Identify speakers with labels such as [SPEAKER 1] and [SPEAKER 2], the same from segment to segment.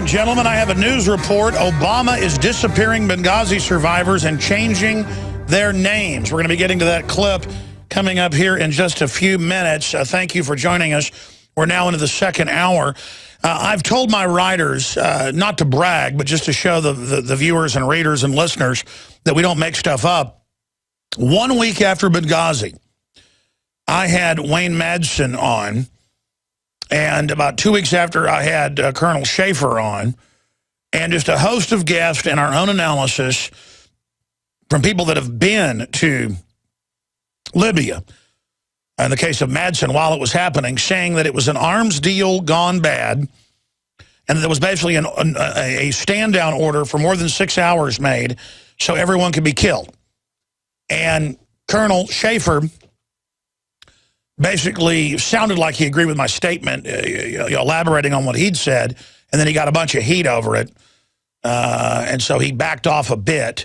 [SPEAKER 1] and gentlemen, I have a news report. Obama is disappearing Benghazi survivors and changing their names. We're going to be getting to that clip coming up here in just a few minutes. Thank you for joining us. We're now into the second hour. I've told my writers, not to brag, but just to show the viewers and readers and listeners that we don't make stuff up. 1 week after Benghazi, I had Wayne Madsen on. And about 2 weeks after, I had Colonel Schaefer on, and just a host of guests and our own analysis from people that have been to Libya, in the case of Madsen, while it was happening, saying that it was an arms deal gone bad, and that there was basically a stand-down order for more than 6 hours made so everyone could be killed. And Colonel Schaefer basically sounded like he agreed with my statement, elaborating on what he'd said, and then he got a bunch of heat over it, and so he backed off a bit.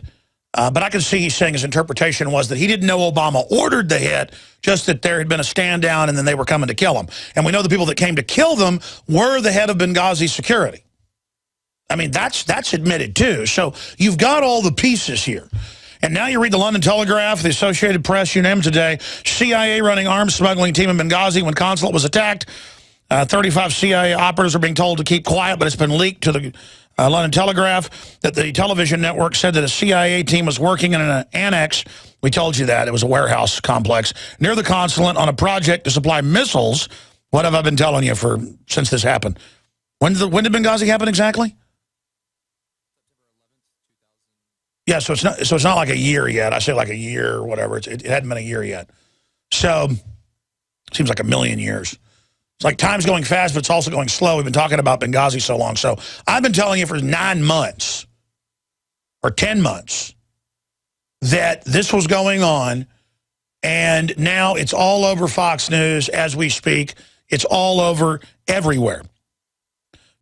[SPEAKER 1] But I can see he's saying his interpretation was that he didn't know Obama ordered the hit, just that there had been a stand down and then they were coming to kill him. And we know the people that came to kill them were the head of Benghazi security. I mean, that's admitted too. So you've got all the pieces here. And now you read the London Telegraph, the Associated Press, you name it today. CIA running arms smuggling team in Benghazi when consulate was attacked. 35 CIA operatives are being told to keep quiet, but it's been leaked to the London Telegraph that the television network said that a CIA team was working in an annex. We told you that. It was a warehouse complex near the consulate on a project to supply missiles. What have I been telling you since this happened? When did Benghazi happen exactly? Yeah, so it's not like a year yet. I say like a year or whatever. It hadn't been a year yet. So it seems like a million years. It's like time's going fast, but it's also going slow. We've been talking about Benghazi so long. So I've been telling you for 9 months or 10 months that this was going on, and now it's all over Fox News as we speak. It's all over everywhere.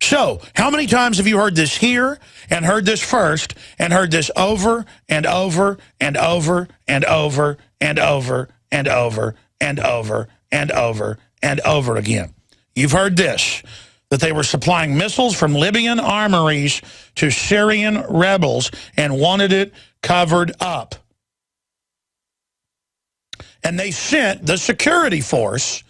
[SPEAKER 1] So, how many times have you heard this here and heard this first and heard this over and over and over and over and over and over and over and over and over again? You've heard this, that they were supplying missiles from Libyan armories to Syrian rebels and wanted it covered up. And they sent the security force.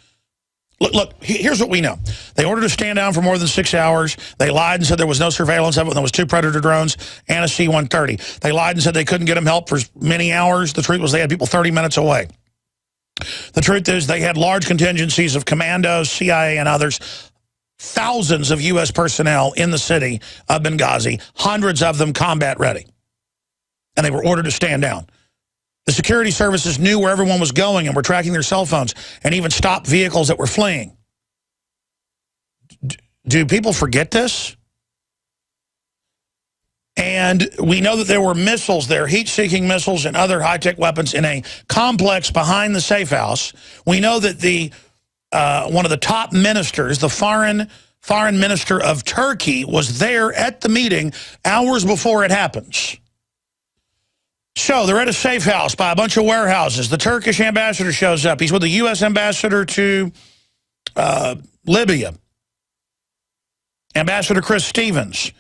[SPEAKER 1] Look, here's what we know. They ordered to stand down for more than 6 hours. They lied and said there was no surveillance of it when there was 2 Predator drones and a C-130. They lied and said they couldn't get them help for many hours. The truth was they had people 30 minutes away. The truth is they had large contingencies of commandos, CIA, and others, thousands of U.S. personnel in the city of Benghazi, hundreds of them combat ready. And they were ordered to stand down. The security services knew where everyone was going and were tracking their cell phones and even stopped vehicles that were fleeing. Do people forget this? And we know that there were missiles there, heat-seeking missiles and other high-tech weapons in a complex behind the safe house. We know that one of the top ministers, the foreign minister of Turkey, was there at the meeting hours before it happens. So they're at a safe house by a bunch of warehouses. The Turkish ambassador shows up. He's with the U.S. ambassador to Libya, Ambassador Chris Stevens.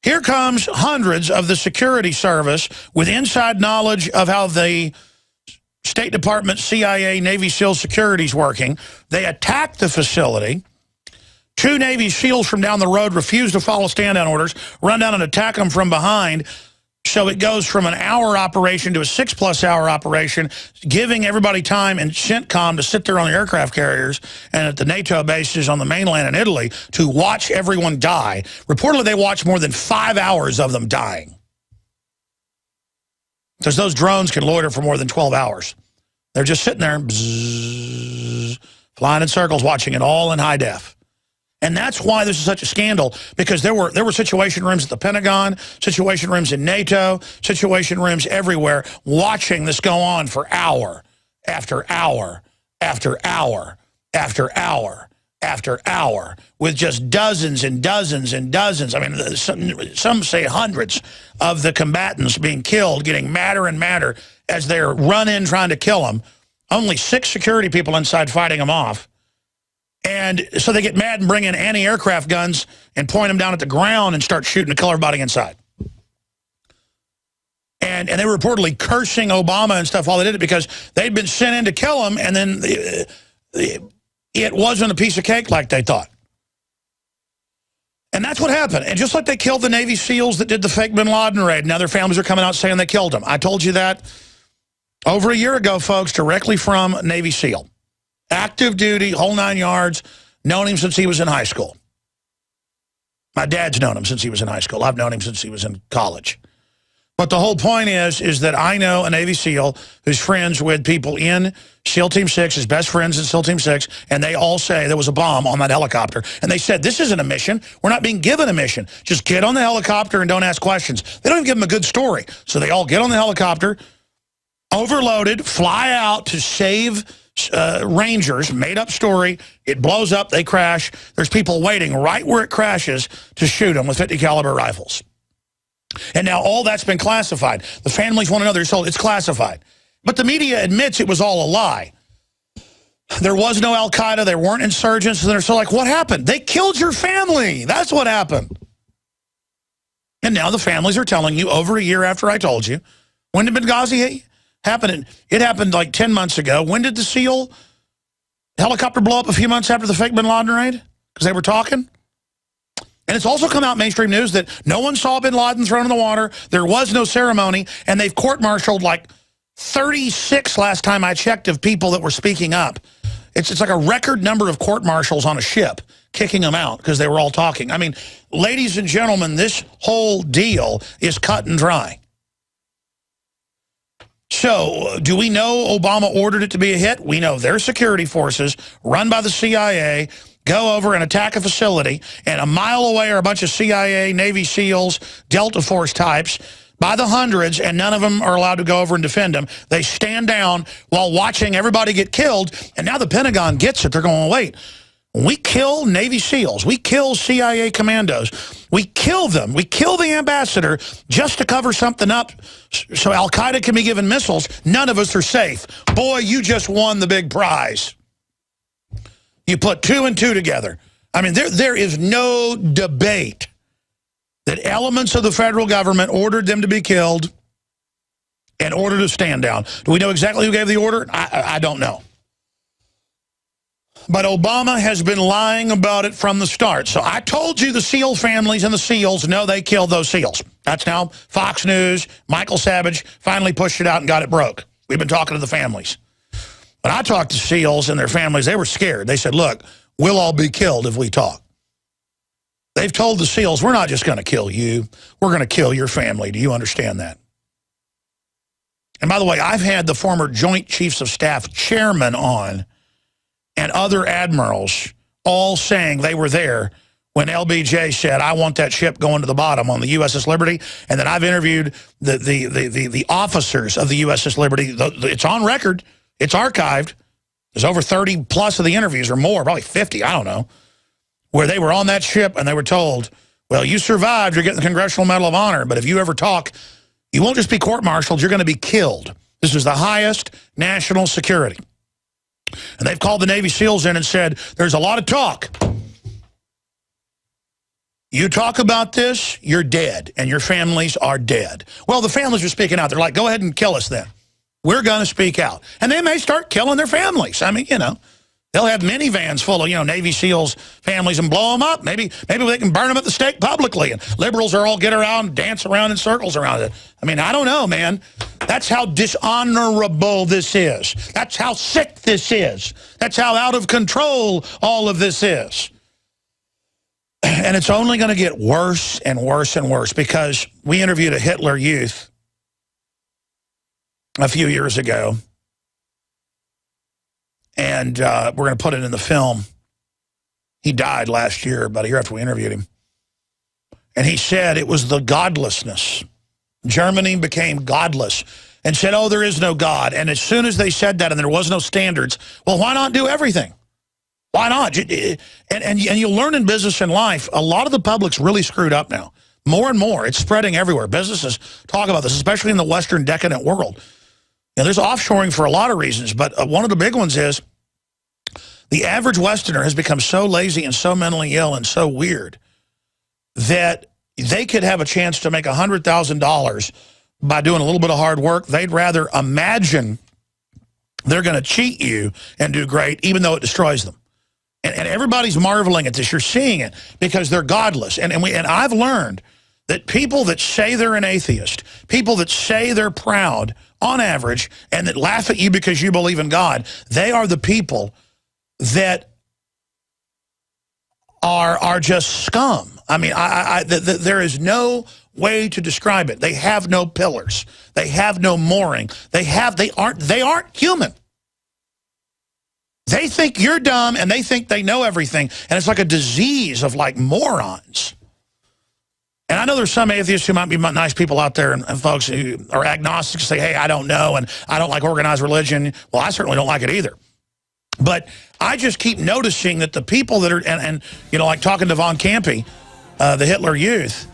[SPEAKER 1] Here comes hundreds of the security service with inside knowledge of how the State Department, CIA, Navy SEAL security is working. They attack the facility. 2 Navy SEALs from down the road refuse to follow stand-down orders, run down and attack them from behind. So it goes from an hour operation to a 6+ hour operation, giving everybody time in CENTCOM to sit there on the aircraft carriers and at the NATO bases on the mainland in Italy to watch everyone die. Reportedly, they watched more than 5 hours of them dying. Because those drones can loiter for more than 12 hours. They're just sitting there, bzzz, flying in circles, watching it all in high def. And that's why this is such a scandal, because there were situation rooms at the Pentagon, situation rooms in NATO, situation rooms everywhere, watching this go on for hour after hour after hour after hour after hour, with just dozens and dozens and dozens. I mean, some say hundreds of the combatants being killed, getting madder and madder as they're run in trying to kill them. Only 6 security people inside fighting them off. And so they get mad and bring in anti-aircraft guns and point them down at the ground and start shooting to kill everybody inside. And they were reportedly cursing Obama and stuff while they did it because they'd been sent in to kill him, and then it wasn't a piece of cake like they thought. And that's what happened. And just like they killed the Navy SEALs that did the fake Bin Laden raid, now their families are coming out saying they killed them. I told you that over a year ago, folks, directly from Navy SEAL. Active duty, whole 9 yards, known him since he was in high school. My dad's known him since he was in high school. I've known him since he was in college. But the whole point is that I know a Navy SEAL who's friends with people in SEAL Team 6, his best friends in SEAL Team 6, and they all say there was a bomb on that helicopter. And they said, this isn't a mission. We're not being given a mission. Just get on the helicopter and don't ask questions. They don't even give them a good story. So they all get on the helicopter, overloaded, fly out to save Rangers, made up story. It blows up, they crash. There's people waiting right where it crashes to shoot them with 50 caliber rifles. And now all that's been classified. The families want to know they're told it's classified. But the media admits it was all a lie. There was no Al-Qaeda. There weren't insurgents. And they're still like, what happened? They killed your family. That's what happened. And now the families are telling you over a year after I told you. When did Benghazi happen? It happened like 10 months ago. When did the SEAL helicopter blow up a few months after the fake Bin Laden raid? Because they were talking. And it's also come out in mainstream news that no one saw Bin Laden thrown in the water. There was no ceremony. And they've court-martialed like 36 last time I checked of people that were speaking up. It's like a record number of court-martials on a ship kicking them out because they were all talking. I mean, ladies and gentlemen, this whole deal is cut and dry. So, do we know Obama ordered it to be a hit? We know their security forces, run by the CIA, go over and attack a facility, and a mile away are a bunch of CIA, Navy SEALs, Delta Force types, by the hundreds, and none of them are allowed to go over and defend them. They stand down while watching everybody get killed, and now the Pentagon gets it. They're going, wait, we kill Navy SEALs, we kill CIA commandos, we kill them, we kill the ambassador just to cover something up so Al-Qaeda can be given missiles. None of us are safe. Boy, you just won the big prize. You put 2 and 2 together. I mean, there is no debate that elements of the federal government ordered them to be killed and ordered to stand down. Do we know exactly who gave the order? I don't know. But Obama has been lying about it from the start. So I told you the SEAL families and the SEALs know they killed those SEAls. That's now Fox News. Michael Savage finally pushed it out and got it broke. We've been talking to the families. When I talked to SEALs and their families, they were scared. They said, look, we'll all be killed if we talk. They've told the SEALs, we're not just going to kill you. We're going to kill your family. Do you understand that? And by the way, I've had the former Joint Chiefs of Staff chairman on and other admirals all saying they were there when LBJ said, I want that ship going to the bottom on the USS Liberty. And then I've interviewed the officers of the USS Liberty. It's on record. It's archived. There's over 30 plus of the interviews or more, probably 50, I don't know, where they were on that ship and they were told, well, you survived, you're getting the Congressional Medal of Honor, but if you ever talk, you won't just be court-martialed, you're going to be killed. This is the highest national security. And they've called the Navy SEALs in and said, there's a lot of talk. You talk about this, you're dead, and your families are dead. Well, the families are speaking out. They're like, go ahead and kill us then. We're going to speak out. And they may start killing their families. I mean, you know, they'll have minivans full of, you know, Navy SEALs families and blow them up. Maybe they can burn them at the stake publicly. And liberals are all get around and dance around in circles around it. I mean, I don't know, man. That's how dishonorable this is. That's how sick this is. That's how out of control all of this is. And it's only going to get worse and worse and worse because we interviewed a Hitler Youth a few years ago, and we're going to put it in the film. He died last year, about a year after we interviewed him. And he said it was the godlessness. Germany became godless and said, oh, there is no God. And as soon as they said that and there was no standards, well, why not do everything? Why not? And you'll learn in business and life, a lot of the public's really screwed up now. More and more. It's spreading everywhere. Businesses talk about this, especially in the Western decadent world. Now, there's offshoring for a lot of reasons, but one of the big ones is The average Westerner has become so lazy and so mentally ill and so weird that they could have a chance to make $100,000 by doing a little bit of hard work. They'd rather imagine they're going to cheat you and do great, even though it destroys them. And everybody's marveling at this. You're seeing it because they're godless. And I've learned that people that say they're an atheist, people that say they're proud, on average, and that laugh at you because you believe in God, they are the people that are just scum. I mean, there is no way to describe it. They have no pillars. They have no mooring. They aren't human. They think you're dumb, and they think they know everything, and it's like a disease of, like, morons. And I know there's some atheists who might be nice people out there and folks who are agnostics say, hey, I don't know, and I don't like organized religion. Well, I certainly don't like it either. But I just keep noticing that the people that are, and you know, like talking to Von Campy, the Hitler Youth,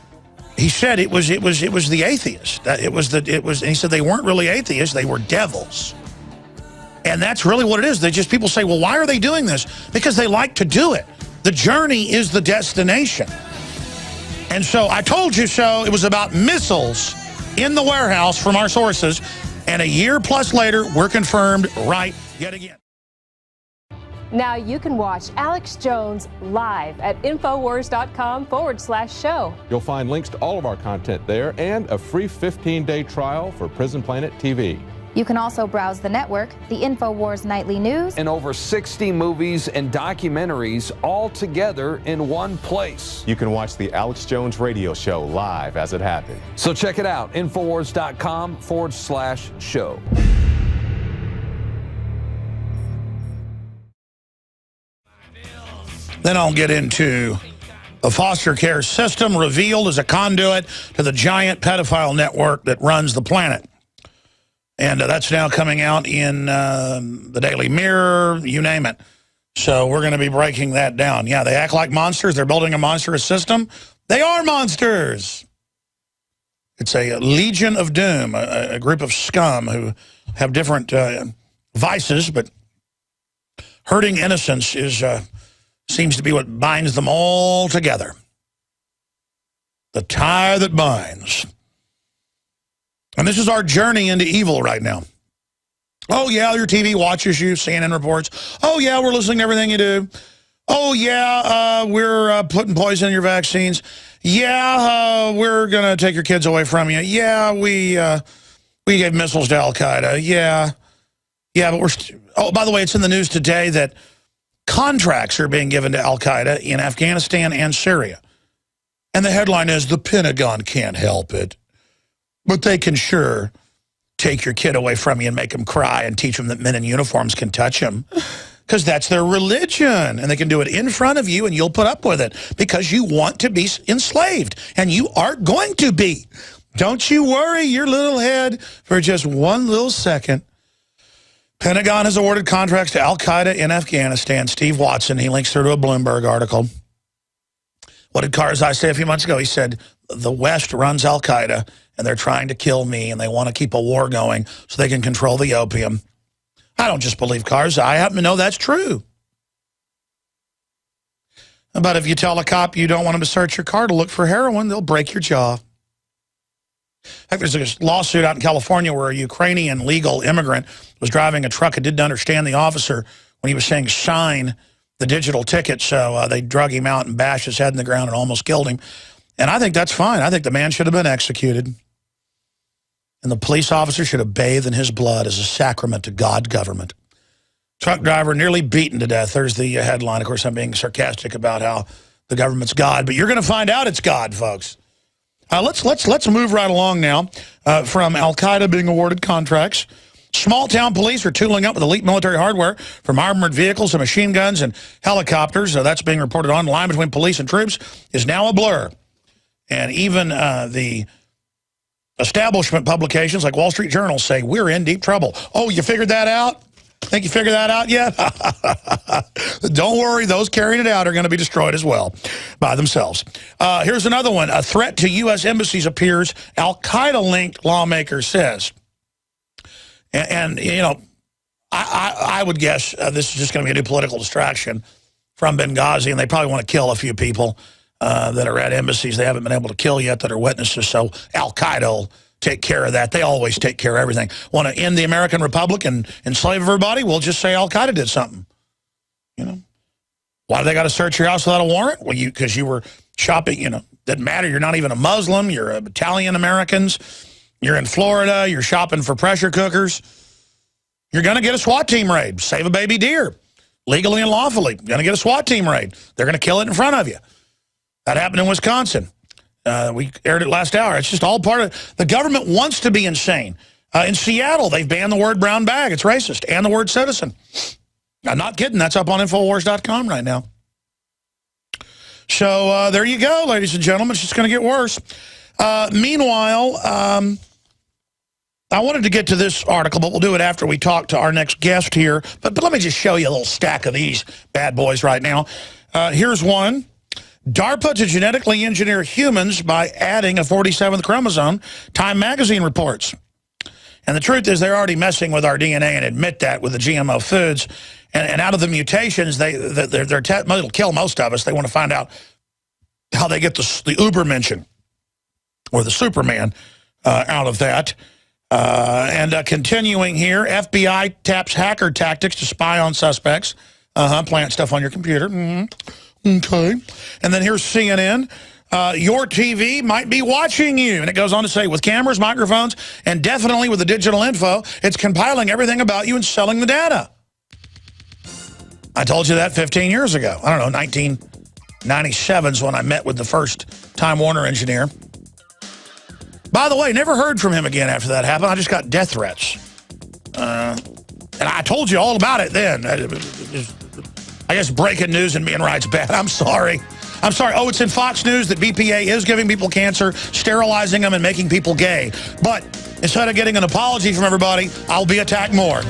[SPEAKER 1] he said it was the atheists. And he said they weren't really atheists, they were devils. And that's really what it is. People say, well, why are they doing this? Because they like to do it. The journey is the destination. And so I told you so. It was about missiles in the warehouse from our sources. And a year plus later, we're confirmed right yet again.
[SPEAKER 2] Now you can watch Alex Jones live at Infowars.com/show.
[SPEAKER 3] You'll find links to all of our content there and a free 15-day trial for Prison Planet TV.
[SPEAKER 4] You can also browse the network, the InfoWars Nightly News,
[SPEAKER 5] and over 60 movies and documentaries all together in one place.
[SPEAKER 3] You can watch the Alex Jones radio show live as it happened.
[SPEAKER 5] So check it out, Infowars.com/show.
[SPEAKER 1] Then I'll get into the foster care system revealed as a conduit to the giant pedophile network that runs the planet. And that's now coming out in the Daily Mirror, you name it. So we're going to be breaking that down. Yeah, they act like monsters. They're building a monstrous system. They are monsters. It's a legion of doom, a group of scum who have different vices, but hurting innocence seems to be what binds them all together. The tie that binds. And this is our journey into evil right now. Oh, yeah, your TV watches you, CNN reports. Oh, yeah, we're listening to everything you do. Oh, yeah, we're putting poison in your vaccines. Yeah, we're going to take your kids away from you. Yeah, we gave missiles to Al-Qaeda. Yeah, but we're... Oh, by the way, it's in the news today that contracts are being given to Al-Qaeda in Afghanistan and Syria. And the headline is, the Pentagon can't help it. But they can sure take your kid away from you and make them cry and teach them that men in uniforms can touch them. Because that's their religion. And they can do it in front of you and you'll put up with it. Because you want to be enslaved. And you aren't going to be. Don't you worry your little head for just one little second. Pentagon has awarded contracts to Al-Qaeda in Afghanistan. Steve Watson, he links through to a Bloomberg article. What did Karzai say a few months ago? He said, the West runs Al-Qaeda, and they're trying to kill me, and they want to keep a war going so they can control the opium. I don't just believe Karzai. I happen to know that's true. But if you tell a cop you don't want them to search your car to look for heroin, they'll break your jaw. In fact, there's a lawsuit out in California where a Ukrainian legal immigrant was driving a truck and didn't understand the officer when he was saying sign the digital ticket, so they drug him out and bashed his head in the ground and almost killed him. And I think that's fine. I think the man should have been executed. And the police officer should have bathed in his blood as a sacrament to God government. Truck driver nearly beaten to death. There's the headline. Of course, I'm being sarcastic about how the government's God, but you're going to find out it's God, folks. Let's move right along now from Al-Qaeda being awarded contracts. Small-town police are tooling up with elite military hardware from armored vehicles to machine guns and helicopters. That's being reported on. The line between police and troops is now a blur. And even the establishment publications like Wall Street Journal say, we're in deep trouble. Oh, you figured that out? Think you figured that out yet? Don't worry, those carrying it out are going to be destroyed as well by themselves. Here's another one. A threat to U.S. embassies appears, Al-Qaeda-linked lawmaker says. And, you know, I would guess this is just going to be a new political distraction from Benghazi, and they probably want to kill a few people that are at embassies they haven't been able to kill yet that are witnesses, so Al-Qaeda will take care of that. They always take care of everything. Want to end the American Republic and enslave everybody? We'll just say Al-Qaeda did something. You know? Why do they got to search your house without a warrant? Well, because you were shopping, you know, doesn't matter. You're not even a Muslim. You're Italian Americans. You're in Florida. You're shopping for pressure cookers. You're going to get a SWAT team raid. Save a baby deer. Legally and lawfully. Going to get a SWAT team raid. They're going to kill it in front of you. That happened in Wisconsin. We aired it last hour. It's just all part of... The government wants to be insane. In Seattle, they've banned the word brown bag. It's racist. And the word citizen. I'm not kidding. That's up on Infowars.com right now. So there you go, ladies and gentlemen. It's just going to get worse. Meanwhile, I wanted to get to this article, but we'll do it after we talk to our next guest here. But let me just show you a little stack of these bad boys right now. Here's one. DARPA to genetically engineer humans by adding a 47th chromosome, Time magazine reports. And the truth is they're already messing with our DNA and admit that with the GMO foods. And out of the mutations, it'll kill most of us. They want to find out how they get the Ubermenschen or the Superman out of that. Continuing here, FBI taps hacker tactics to spy on suspects. Plant stuff on your computer. Okay. And then here's CNN. Your TV might be watching you. And it goes on to say, with cameras, microphones, and definitely with the digital info, it's compiling everything about you and selling the data. I told you that 15 years ago. I don't know, 1997 is when I met with the first Time Warner engineer. By the way, never heard from him again after that happened. I just got death threats. And I told you all about it then. I guess breaking news and being right's bad. I'm sorry. I'm sorry. Oh, it's in Fox News that BPA is giving people cancer, sterilizing them, and making people gay. But instead of getting an apology from everybody, I'll be attacked more.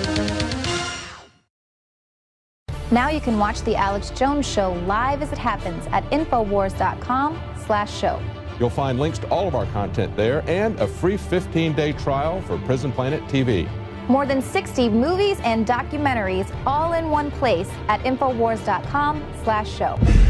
[SPEAKER 4] Now you can watch The Alex Jones Show live as it happens at Infowars.com/show.
[SPEAKER 3] You'll find links to all of our content there and a free 15-day trial for Prison Planet TV.
[SPEAKER 4] More than 60 movies and documentaries all in one place at Infowars.com/show.